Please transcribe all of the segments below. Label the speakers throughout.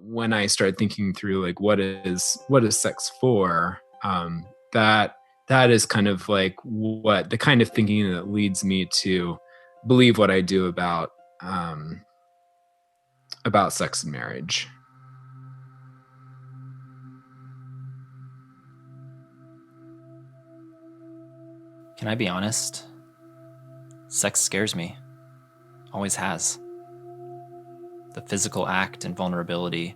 Speaker 1: when I started thinking through like what is sex for, that that is kind of like what the kind of thinking that leads me to believe what I do about sex and marriage.
Speaker 2: Can I be honest? Sex scares me. Always has. The physical act and vulnerability,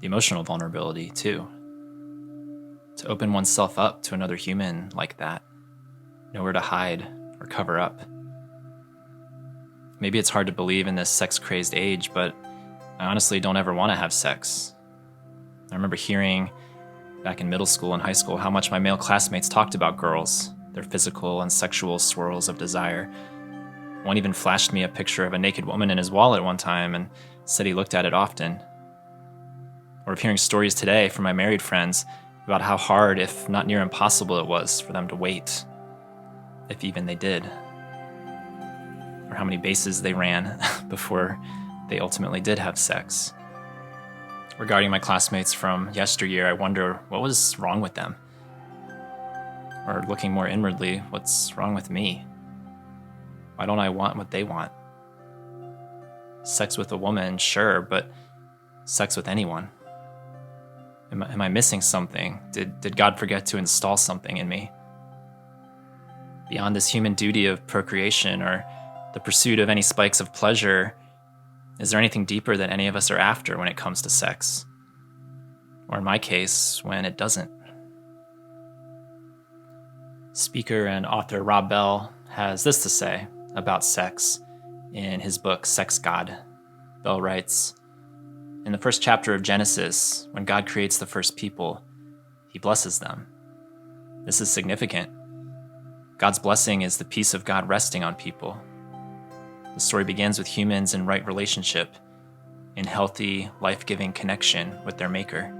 Speaker 2: the emotional vulnerability, too. To open oneself up to another human like that, nowhere to hide or cover up. Maybe it's hard to believe in this sex-crazed age, but I honestly don't ever want to have sex. I remember hearing back in middle school and high school how much my male classmates talked about girls, their physical and sexual swirls of desire. One even flashed me a picture of a naked woman in his wallet one time and said he looked at it often. Or of hearing stories today from my married friends about how hard, if not near impossible, it was for them to wait, if even they did. Or how many bases they ran before they ultimately did have sex. Regarding my classmates from yesteryear, I wonder what was wrong with them. Or looking more inwardly, what's wrong with me? Why don't I want what they want? Sex with a woman, sure, but sex with anyone? Am I missing something? Did God forget to install something in me? Beyond this human duty of procreation or the pursuit of any spikes of pleasure, is there anything deeper that any of us are after when it comes to sex? Or in my case, when it doesn't? Speaker and author Rob Bell has this to say about sex in his book, Sex God. Bell writes, "In the first chapter of Genesis, when God creates the first people, he blesses them. This is significant. God's blessing is the peace of God resting on people. The story begins with humans in right relationship, in healthy, life-giving connection with their maker.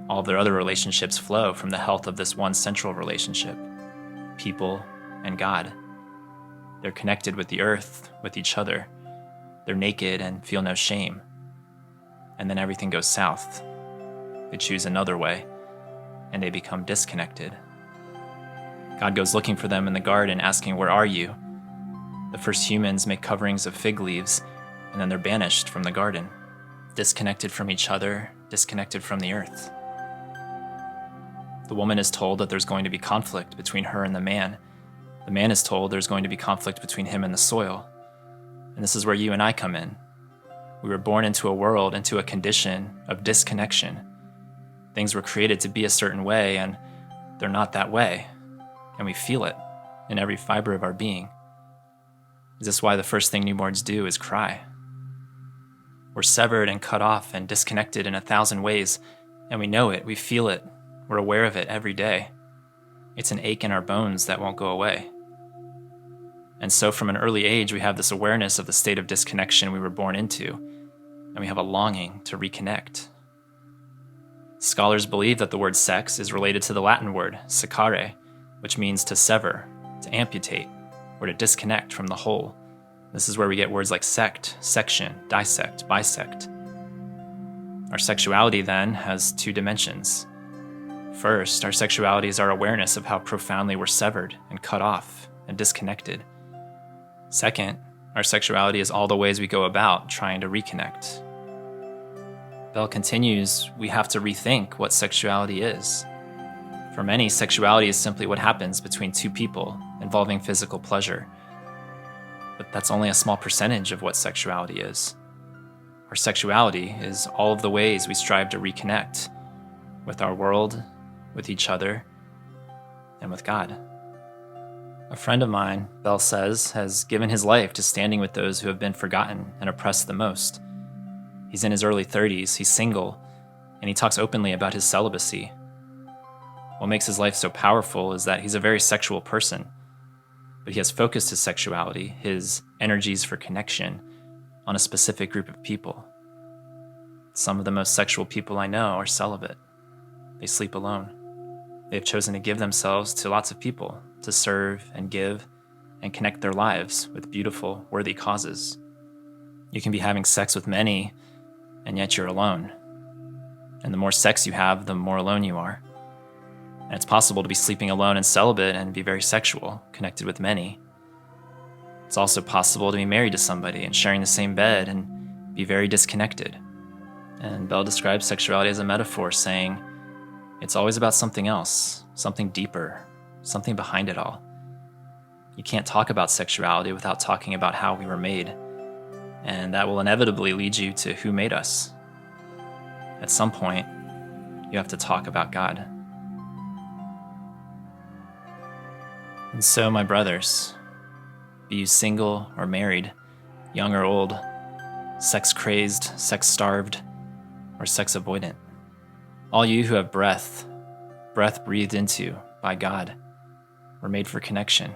Speaker 2: All of their other relationships flow from the health of this one central relationship, people and God. They're connected with the earth, with each other. They're naked and feel no shame. And then everything goes south. They choose another way, and they become disconnected. God goes looking for them in the garden, asking, 'Where are you?' The first humans make coverings of fig leaves, and then they're banished from the garden, disconnected from each other, disconnected from the earth. The woman is told that there's going to be conflict between her and the man. The man is told there's going to be conflict between him and the soil. And this is where you and I come in. We were born into a world, into a condition of disconnection. Things were created to be a certain way, and they're not that way. And we feel it in every fiber of our being. Is this why the first thing newborns do is cry? We're severed and cut off and disconnected in 1,000 ways, and we know it, we feel it, we're aware of it every day. It's an ache in our bones that won't go away. And so from an early age, we have this awareness of the state of disconnection we were born into, and we have a longing to reconnect. Scholars believe that the word sex is related to the Latin word seccare, which means to sever, to amputate, or to disconnect from the whole. This is where we get words like sect, section, dissect, bisect. Our sexuality, then, has two dimensions. First, our sexuality is our awareness of how profoundly we're severed and cut off and disconnected. Second, our sexuality is all the ways we go about trying to reconnect. Bell continues, we have to rethink what sexuality is. For many, sexuality is simply what happens between two people involving physical pleasure. But that's only a small percentage of what sexuality is. Our sexuality is all of the ways we strive to reconnect with our world, with each other, and with God. A friend of mine, Bell says, has given his life to standing with those who have been forgotten and oppressed the most. He's in his early 30s, he's single, and he talks openly about his celibacy. What makes his life so powerful is that he's a very sexual person, but he has focused his sexuality, his energies for connection, on a specific group of people. Some of the most sexual people I know are celibate. They sleep alone. They have chosen to give themselves to lots of people, to serve and give and connect their lives with beautiful, worthy causes. You can be having sex with many and yet you're alone. And the more sex you have, the more alone you are. And it's possible to be sleeping alone and celibate and be very sexual, connected with many. It's also possible to be married to somebody and sharing the same bed and be very disconnected. And Bell describes sexuality as a metaphor, saying it's always about something else, something deeper, something behind it all. You can't talk about sexuality without talking about how we were made, and that will inevitably lead you to who made us. At some point, you have to talk about God. And so, my brothers, be you single or married, young or old, sex-crazed, sex-starved, or sex-avoidant, all you who have breath breathed into by God, were made for connection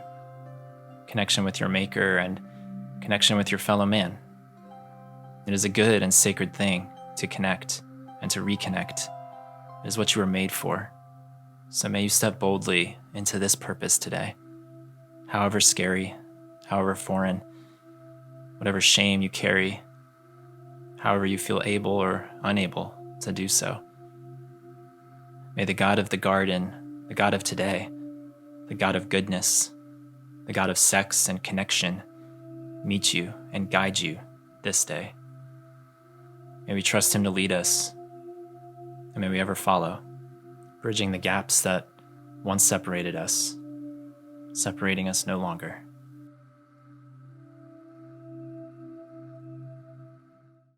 Speaker 2: with your Maker and connection with your fellow man. It is a good and sacred thing to connect and to reconnect. It is what you were made for. So may you step boldly into this purpose today. However scary, however foreign, whatever shame you carry, however you feel able or unable to do so. May the God of the garden, the God of today, the God of goodness, the God of sex and connection, meet you and guide you this day. May we trust him to lead us, and may we ever follow, bridging the gaps that once separated us, separating us no longer.